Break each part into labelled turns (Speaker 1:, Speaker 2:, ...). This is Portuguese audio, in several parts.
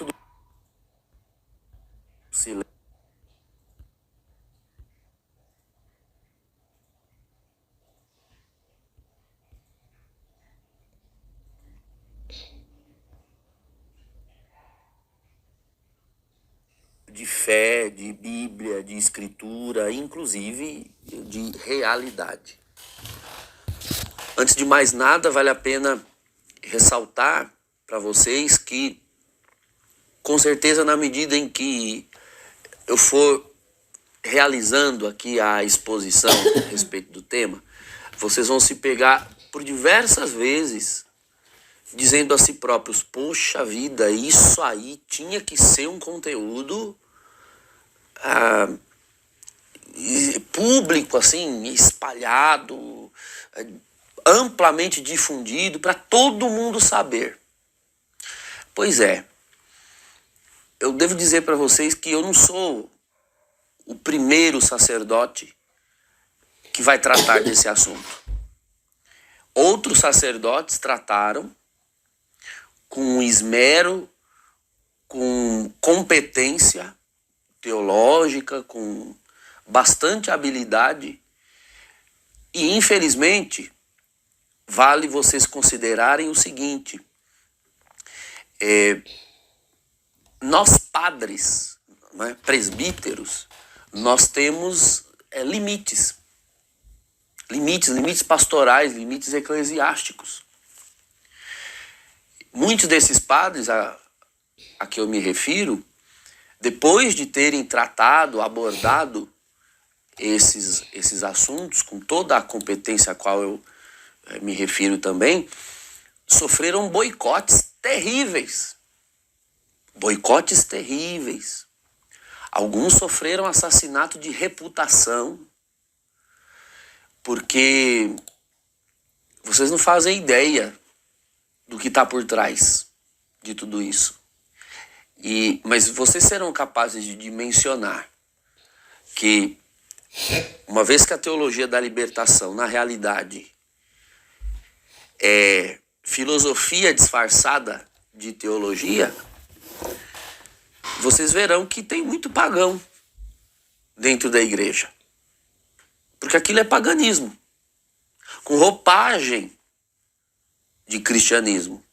Speaker 1: do silêncio. De fé, de Bíblia, de escritura, inclusive de realidade. Antes de mais nada, vale a pena ressaltar para vocês que, com certeza, na medida em que eu for realizando aqui a exposição a respeito do tema, vocês vão se pegar por diversas vezes dizendo a si próprios: poxa vida, isso aí tinha que ser um conteúdo público, assim, espalhado, amplamente difundido para todo mundo saber. Pois é, eu devo dizer para vocês que eu não sou o primeiro sacerdote que vai tratar desse assunto. Outros sacerdotes trataram com esmero, com competência teológica, com bastante habilidade, e infelizmente vale vocês considerarem o seguinte: nós padres, né, presbíteros, nós temos limites pastorais, limites eclesiásticos. Muitos desses padres a que eu me refiro, depois de terem tratado, abordado esses assuntos com toda a competência a qual eu me refiro também, sofreram boicotes terríveis. Boicotes terríveis. Alguns sofreram assassinato de reputação, porque vocês não fazem ideia do que está por trás de tudo isso. Mas vocês serão capazes de dimensionar que, uma vez que a teologia da libertação, na realidade, é filosofia disfarçada de teologia, vocês verão que tem muito pagão dentro da igreja. Porque aquilo é paganismo, com roupagem de cristianismo.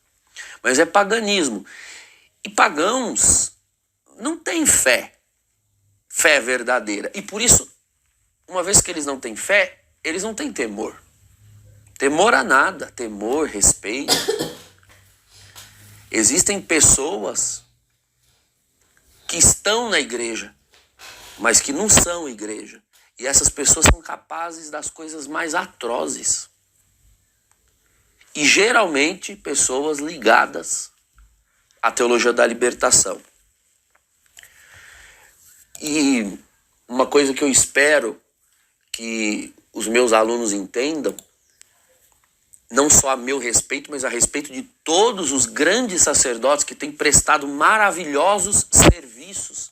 Speaker 1: Mas é paganismo. E pagãos não têm fé verdadeira. E por isso, uma vez que eles não têm fé, eles não têm temor. Temor a nada, temor, respeito. Existem pessoas que estão na igreja, mas que não são igreja. E essas pessoas são capazes das coisas mais atrozes. E geralmente pessoas ligadas à teologia da libertação. E uma coisa que eu espero que os meus alunos entendam, não só a meu respeito, mas a respeito de todos os grandes sacerdotes que têm prestado maravilhosos serviços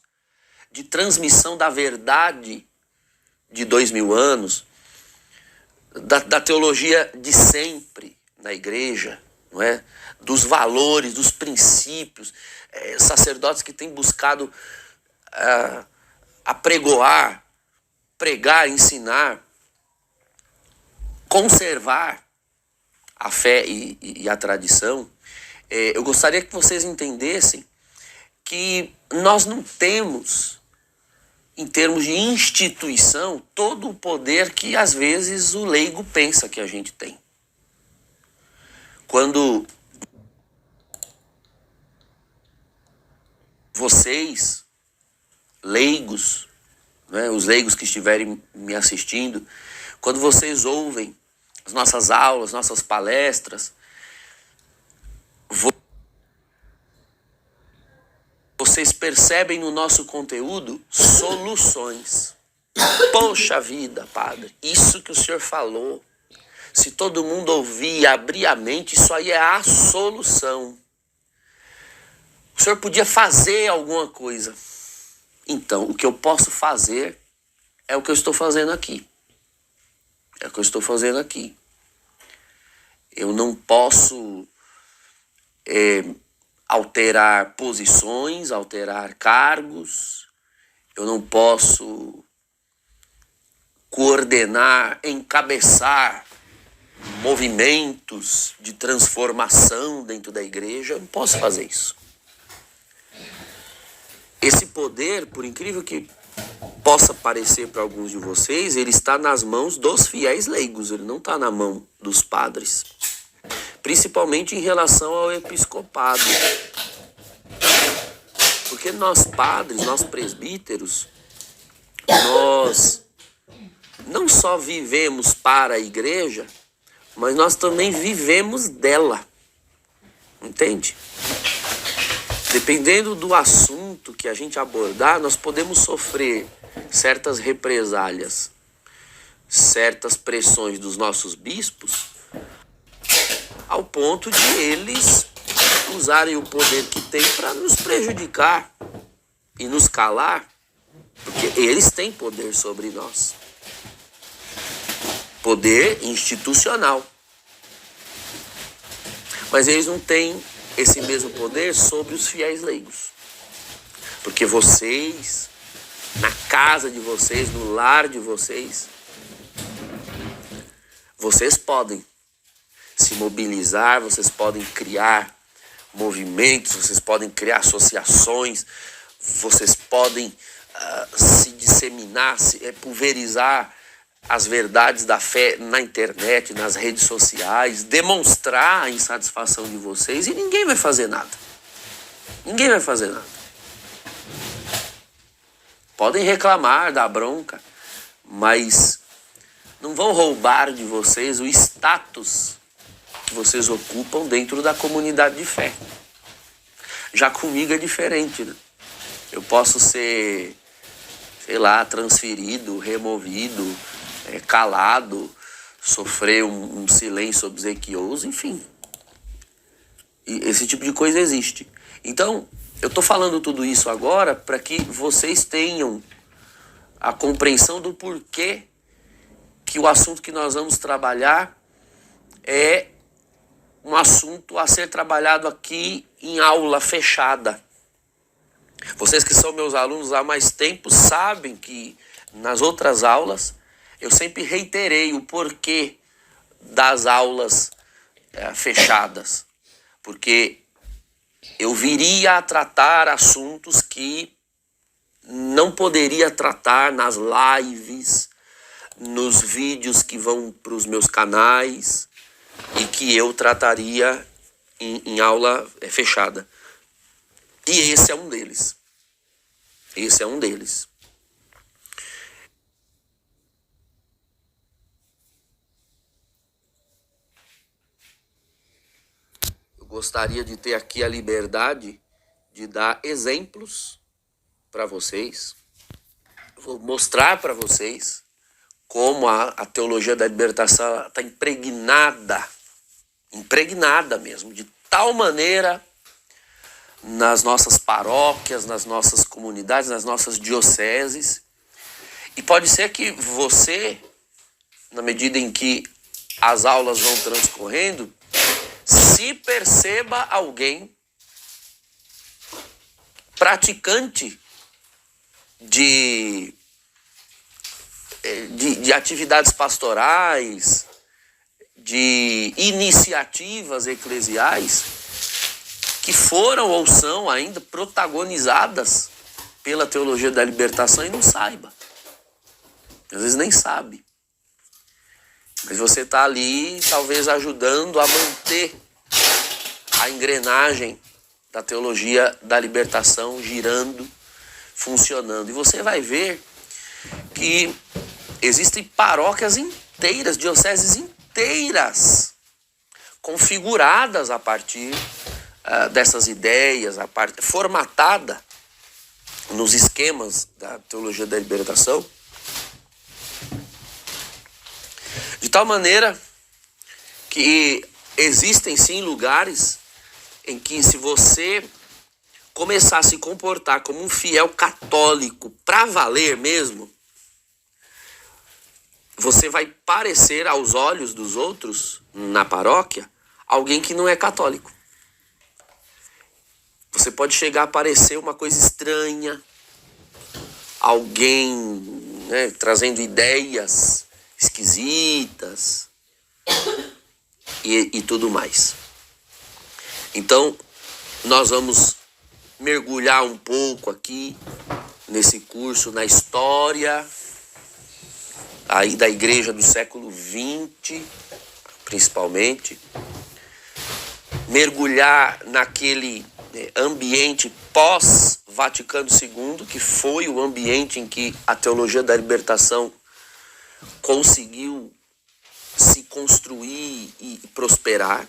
Speaker 1: de transmissão da verdade de 2000 anos, da teologia de sempre na igreja, não é? Dos valores, dos princípios, sacerdotes que têm buscado pregar, ensinar, conservar a fé e a tradição. Eu gostaria que vocês entendessem que nós não temos, em termos de instituição, todo o poder que às vezes o leigo pensa que a gente tem. Quando vocês, leigos, né, os leigos que estiverem me assistindo, quando vocês ouvem as nossas aulas, nossas palestras, vocês percebem no nosso conteúdo soluções. Poxa vida, padre, isso que o senhor falou, se todo mundo ouvir e abrir a mente, isso aí é a solução. O senhor podia fazer alguma coisa. Então, o que eu posso fazer é o que eu estou fazendo aqui. É o que eu estou fazendo aqui. Eu não posso alterar posições, alterar cargos, eu não posso coordenar, encabeçar movimentos de transformação dentro da igreja, eu não posso fazer isso. Esse poder, por incrível que possa parecer para alguns de vocês, ele está nas mãos dos fiéis leigos, ele não está na mão dos padres. Principalmente em relação ao episcopado. Porque nós padres, nós presbíteros, nós não só vivemos para a igreja, mas nós também vivemos dela. Entende? Dependendo do assunto que a gente abordar, nós podemos sofrer certas represálias, certas pressões dos nossos bispos, ao ponto de eles usarem o poder que têm para nos prejudicar e nos calar, porque eles têm poder sobre nós. Poder institucional. Mas eles não têm esse mesmo poder sobre os fiéis leigos. Porque vocês, na casa de vocês, no lar de vocês, vocês podem se mobilizar, vocês podem criar movimentos, vocês podem criar associações, vocês podem se disseminar, pulverizar as verdades da fé na internet, nas redes sociais, demonstrar a insatisfação de vocês e ninguém vai fazer nada. Ninguém vai fazer nada. Podem reclamar, dar bronca, mas não vão roubar de vocês o status que vocês ocupam dentro da comunidade de fé. Já comigo é diferente, né? Eu posso ser, sei lá, transferido, removido, calado, sofrer um silêncio obsequioso, enfim. E esse tipo de coisa existe. Então, eu estou falando tudo isso agora para que vocês tenham a compreensão do porquê que o assunto que nós vamos trabalhar é um assunto a ser trabalhado aqui em aula fechada. Vocês que são meus alunos há mais tempo sabem que nas outras aulas eu sempre reiterei o porquê das aulas fechadas. Porque eu viria a tratar assuntos que não poderia tratar nas lives, nos vídeos que vão para os meus canais e que eu trataria em aula fechada. E esse é um deles. Esse é um deles. Eu gostaria de ter aqui a liberdade de dar exemplos para vocês. Vou mostrar para vocês como a teologia da libertação está impregnada mesmo, de tal maneira nas nossas paróquias, nas nossas comunidades, nas nossas dioceses. E pode ser que você, na medida em que as aulas vão transcorrendo, se perceba alguém praticante de atividades pastorais, de iniciativas eclesiais que foram ou são ainda protagonizadas pela teologia da libertação e não saiba. Às vezes nem sabe. Mas você está ali talvez ajudando a manter a engrenagem da teologia da libertação girando, funcionando. E você vai ver que existem paróquias inteiras, dioceses inteiras, configuradas a partir dessas ideias, formatada nos esquemas da teologia da libertação, de tal maneira que existem sim lugares em que, se você começar a se comportar como um fiel católico pra valer mesmo, você vai parecer aos olhos dos outros na paróquia alguém que não é católico. Você pode chegar a parecer uma coisa estranha, alguém, né, trazendo ideias esquisitas e tudo mais. Então, nós vamos mergulhar um pouco aqui nesse curso na história aí da igreja do século XX, principalmente. Mergulhar naquele ambiente pós-Vaticano II, que foi o ambiente em que a teologia da libertação conseguiu se construir e prosperar.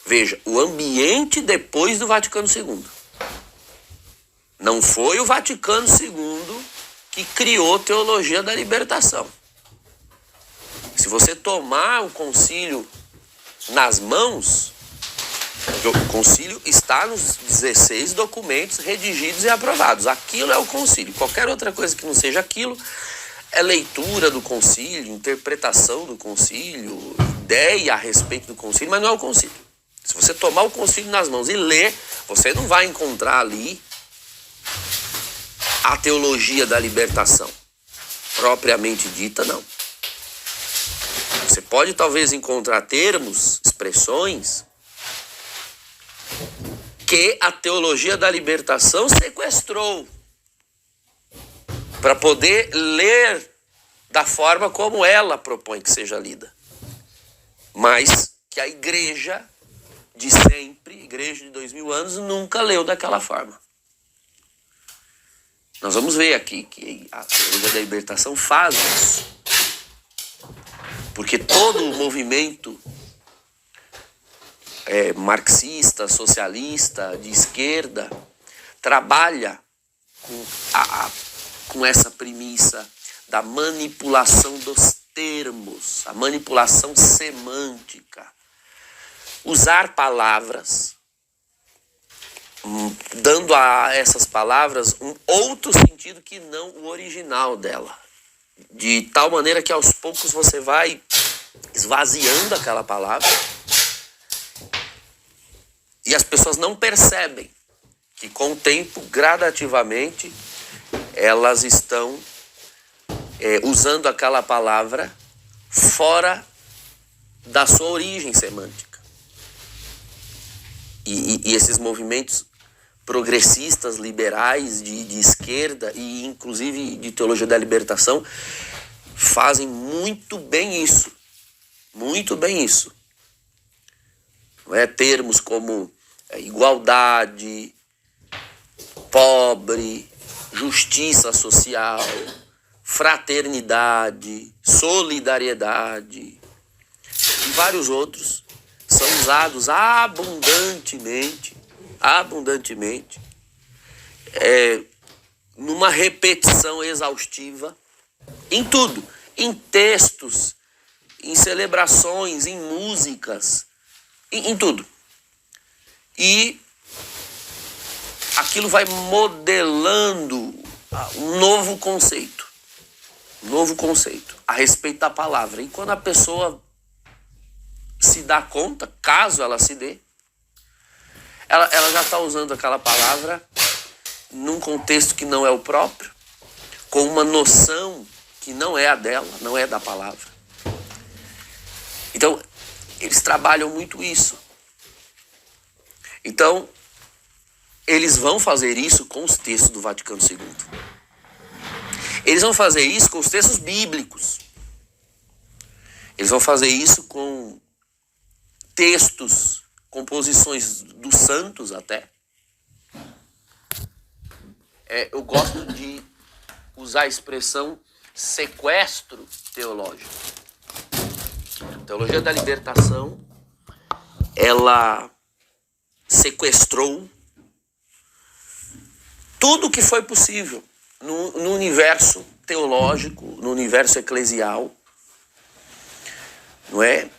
Speaker 1: Veja, o ambiente depois do Vaticano II. Não foi o Vaticano II que criou teologia da libertação. Se você tomar o concílio nas mãos, o concílio está nos 16 documentos redigidos e aprovados. Aquilo é o concílio. Qualquer outra coisa que não seja aquilo é leitura do concílio, interpretação do concílio, ideia a respeito do concílio, mas não é o concílio. Se você tomar o concílio nas mãos e ler, você não vai encontrar ali a teologia da libertação propriamente dita, não. Você pode talvez encontrar termos, expressões que a teologia da libertação sequestrou para poder ler da forma como ela propõe que seja lida. Mas que a igreja de sempre, igreja de 2000 anos, nunca leu daquela forma. Nós vamos ver aqui que a teologia da libertação faz isso. Porque todo o movimento marxista, socialista, de esquerda, trabalha com essa premissa da manipulação dos termos, a manipulação semântica. Usar palavras, dando a essas palavras um outro sentido que não o original dela. De tal maneira que aos poucos você vai esvaziando aquela palavra e as pessoas não percebem que com o tempo, gradativamente, elas estão usando aquela palavra fora da sua origem semântica. E esses movimentos progressistas, liberais, de esquerda e inclusive de teologia da libertação fazem muito bem isso. Muito bem isso. Termos como igualdade, pobre, justiça social, fraternidade, solidariedade e vários outros são usados abundantemente, numa repetição exaustiva, em tudo, em textos, em celebrações, em músicas, em tudo. E aquilo vai modelando um novo conceito a respeito da palavra. E quando a pessoa se dá conta, caso ela se dê, ela já está usando aquela palavra num contexto que não é o próprio, com uma noção que não é a dela, não é da palavra. Então, eles trabalham muito isso. Então, eles vão fazer isso com os textos do Vaticano II. Eles vão fazer isso com os textos bíblicos. Eles vão fazer isso com textos, composições dos santos até. Eu gosto de usar a expressão sequestro teológico. A teologia da libertação, ela sequestrou tudo que foi possível no universo teológico, no universo eclesial, não é?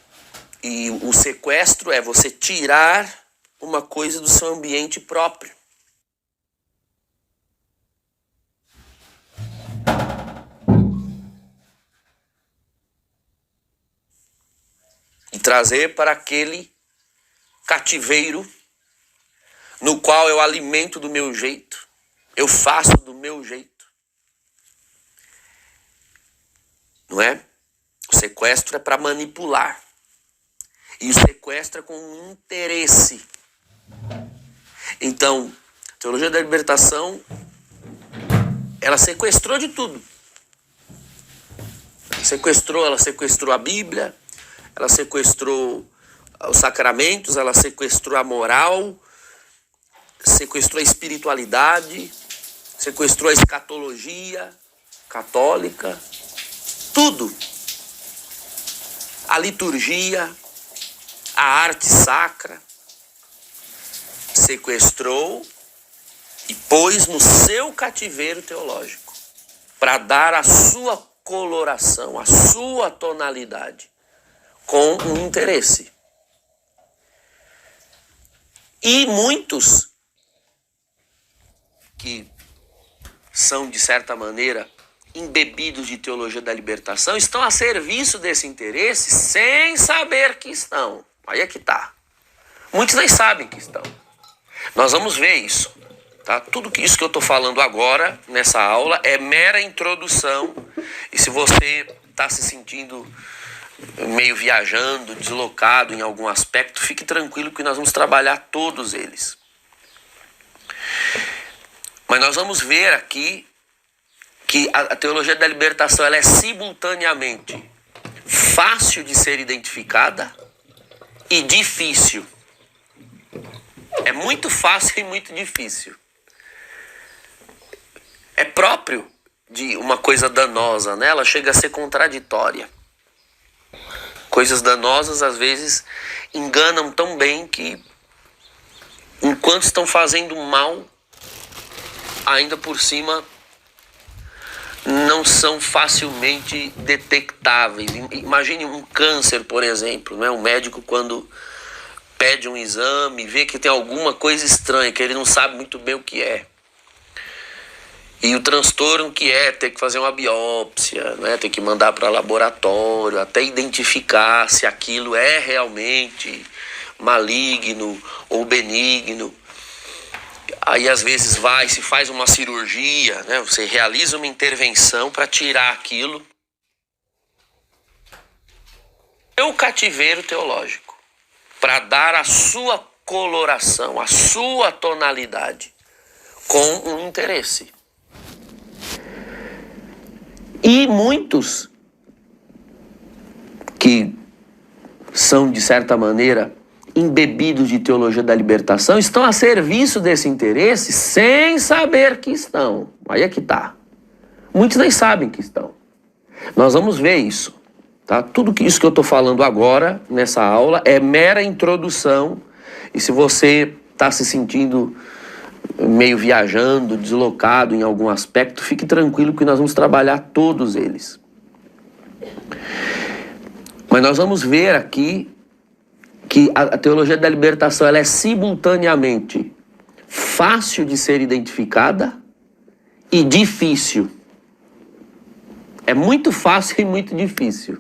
Speaker 1: E o sequestro é você tirar uma coisa do seu ambiente próprio. E trazer para aquele cativeiro no qual eu alimento do meu jeito, eu faço do meu jeito. Não é? O sequestro é para manipular. E o sequestro é com um interesse. Então, a teologia da libertação, ela sequestrou de tudo. Ela sequestrou a Bíblia, ela sequestrou os sacramentos, ela sequestrou a moral, sequestrou a espiritualidade, sequestrou a escatologia católica, tudo. A liturgia, a arte sacra, sequestrou e pôs no seu cativeiro teológico para dar a sua coloração, a sua tonalidade, com um interesse. E muitos que são, de certa maneira, embebidos de teologia da libertação, estão a serviço desse interesse sem saber que estão. Aí é que tá. Muitos nem sabem que estão. Nós vamos ver isso. Tá? Tudo isso que eu estou falando agora, nessa aula, é mera introdução. E se você está se sentindo meio viajando, deslocado em algum aspecto, fique tranquilo que nós vamos trabalhar todos eles. Mas nós vamos ver aqui que a teologia da libertação ela é simultaneamente fácil de ser identificada e difícil. É muito fácil e muito difícil. É próprio de uma coisa danosa, né? Ela chega a ser contraditória. Coisas danosas às vezes enganam tão bem que, enquanto estão fazendo mal, ainda por cima não são facilmente detectáveis. Imagine um câncer, por exemplo, né? Um médico, quando pede um exame, vê que tem alguma coisa estranha, que ele não sabe muito bem o que é. E o transtorno que é ter que fazer uma biópsia, né? Ter que mandar para laboratório, até identificar se aquilo é realmente maligno ou benigno. Aí às vezes se faz uma cirurgia, né? Você realiza uma intervenção para tirar aquilo. É o cativeiro teológico, para dar a sua coloração, a sua tonalidade, com um interesse. E muitos que são, de certa maneira, embebidos de teologia da libertação, estão a serviço desse interesse sem saber que estão. Aí é que tá. Muitos nem sabem que estão. Nós vamos ver isso. Tá? Tudo isso que eu estou falando agora, nessa aula, é mera introdução. E se você está se sentindo meio viajando, deslocado em algum aspecto, fique tranquilo que nós vamos trabalhar todos eles. Mas nós vamos ver aqui que a teologia da libertação ela é simultaneamente fácil de ser identificada e difícil. É muito fácil e muito difícil.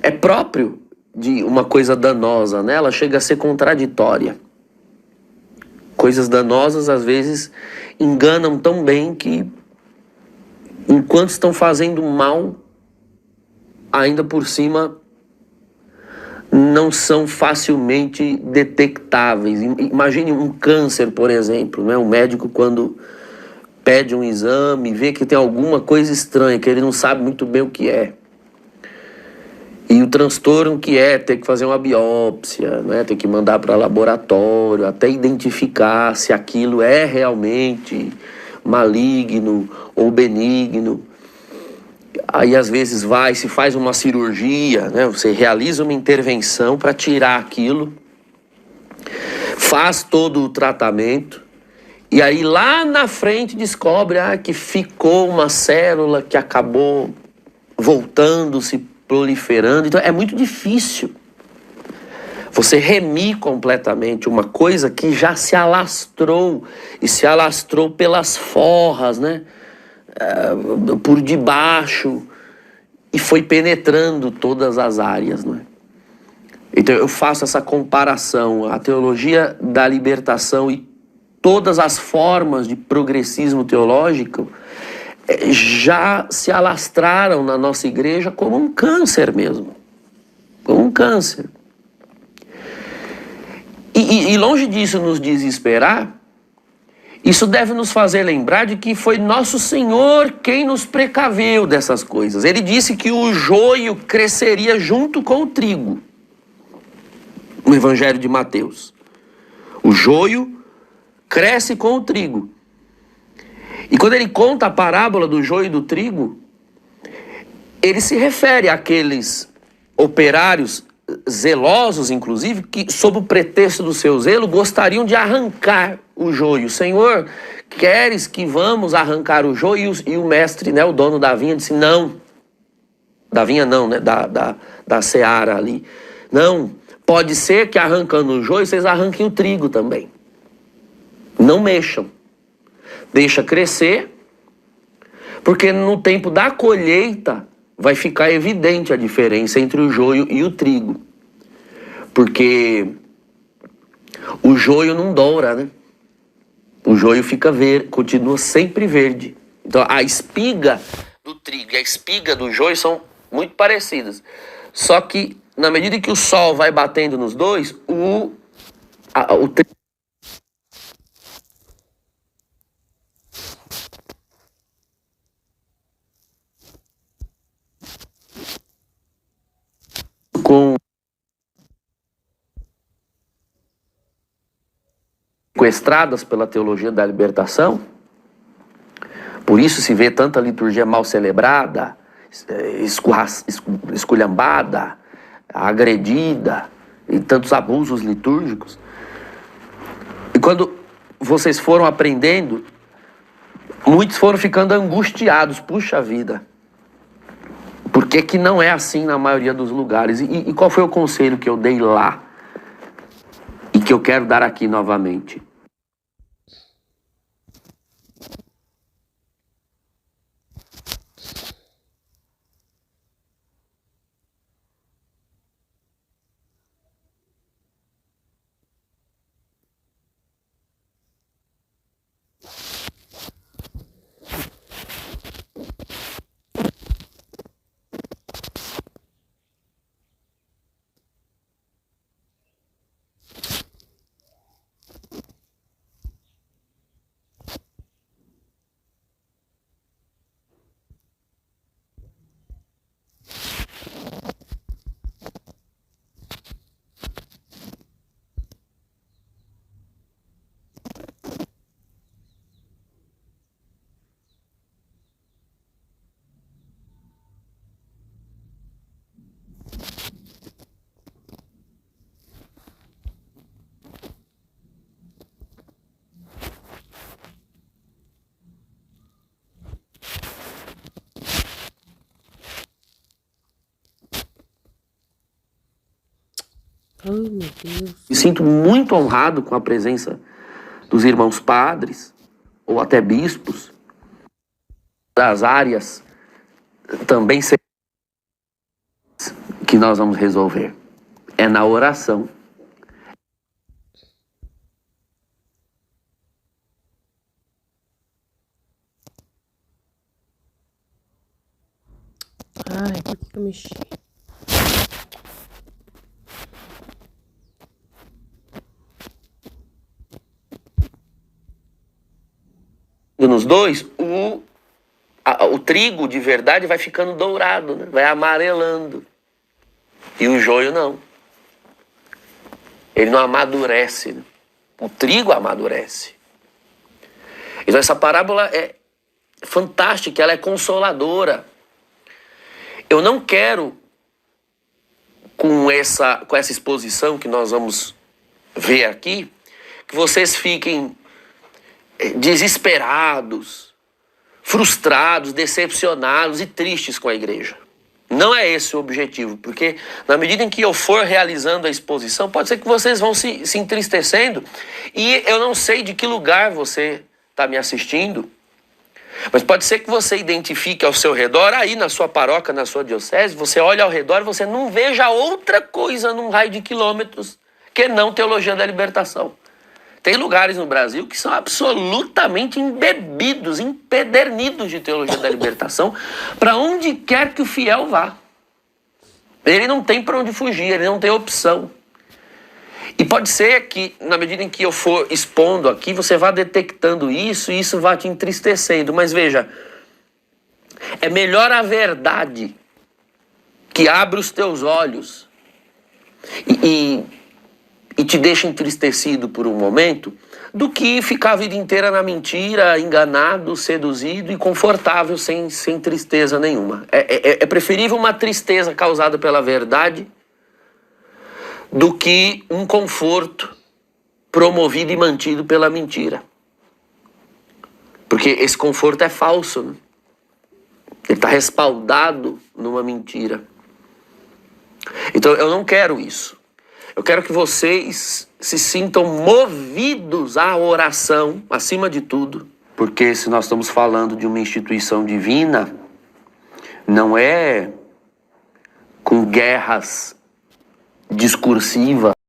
Speaker 1: É próprio de uma coisa danosa, né? Ela chega a ser contraditória. Coisas danosas às vezes enganam tão bem que, enquanto estão fazendo mal, ainda por cima não são facilmente detectáveis. Imagine um câncer, por exemplo, né? Um médico, quando pede um exame, vê que tem alguma coisa estranha, que ele não sabe muito bem o que é. E o transtorno que é ter que fazer uma biópsia, né? Ter que mandar para laboratório, até identificar se aquilo é realmente maligno ou benigno. Aí às vezes se faz uma cirurgia, né? Você realiza uma intervenção para tirar aquilo, faz todo o tratamento, e aí lá na frente descobre que ficou uma célula que acabou voltando, se proliferando. Então é muito difícil você remir completamente uma coisa que já se alastrou, e se alastrou pelas forras, né? Por debaixo, e foi penetrando todas as áreas, né? Então eu faço essa comparação. A teologia da libertação e todas as formas de progressismo teológico já se alastraram na nossa igreja como um câncer mesmo. Como um câncer. E longe disso nos desesperar, isso deve nos fazer lembrar de que foi nosso Senhor quem nos precaveu dessas coisas. Ele disse que o joio cresceria junto com o trigo. No Evangelho de Mateus. O joio cresce com o trigo. E quando ele conta a parábola do joio e do trigo, ele se refere àqueles operários zelosos, inclusive, que sob o pretexto do seu zelo gostariam de arrancar o joio. Senhor, queres que vamos arrancar o joio? E o mestre, né, o dono da vinha, disse não. Da vinha não, né, da seara ali. Não, pode ser que arrancando o joio, vocês arranquem o trigo também. Não mexam. Deixa crescer, porque no tempo da colheita vai ficar evidente a diferença entre o joio e o trigo. Porque o joio não doura, né? O joio fica verde, continua sempre verde. Então a espiga do trigo e a espiga do joio são muito parecidas. Só que na medida que o sol vai batendo nos dois, o trigo com sequestradas pela teologia da libertação. Por isso se vê tanta liturgia mal celebrada, esculhambada, agredida, e tantos abusos litúrgicos. E quando vocês foram aprendendo, muitos foram ficando angustiados. Puxa vida, por que que não é assim na maioria dos lugares? E qual foi o conselho que eu dei lá? E que eu quero dar aqui novamente?
Speaker 2: Oh, meu Deus.
Speaker 1: Me sinto muito honrado com a presença dos irmãos padres, ou até bispos, das áreas também que nós vamos resolver. É na oração.
Speaker 2: Ai, por que eu mexi?
Speaker 1: Nos dois, o trigo de verdade vai ficando dourado, né? Vai amarelando. E o joio não. Ele não amadurece. Né? O trigo amadurece. Então essa parábola é fantástica, ela é consoladora. Eu não quero, com essa exposição que nós vamos ver aqui, que vocês fiquem desesperados, frustrados, decepcionados e tristes com a igreja. Não é esse o objetivo, porque na medida em que eu for realizando a exposição, pode ser que vocês vão se entristecendo, e eu não sei de que lugar você está me assistindo, Mas pode ser que você identifique ao seu redor, aí na sua paróquia, na sua diocese, você olha ao redor e você não veja outra coisa num raio de quilômetros que não teologia da libertação. Tem lugares no Brasil que são absolutamente embebidos, empedernidos de teologia da libertação, para onde quer que o fiel vá. Ele não tem para onde fugir, ele não tem opção. E pode ser que, na medida em que eu for expondo aqui, você vá detectando isso e isso vá te entristecendo. Mas veja, é melhor a verdade que abre os teus olhos e te deixa entristecido por um momento, do que ficar a vida inteira na mentira, enganado, seduzido e confortável, sem tristeza nenhuma. É preferível uma tristeza causada pela verdade do que um conforto promovido e mantido pela mentira. Porque esse conforto é falso, né? Ele está respaldado numa mentira. Então eu não quero isso. Eu quero que vocês se sintam movidos à oração, acima de tudo. Porque se nós estamos falando de uma instituição divina, não é com guerras discursivas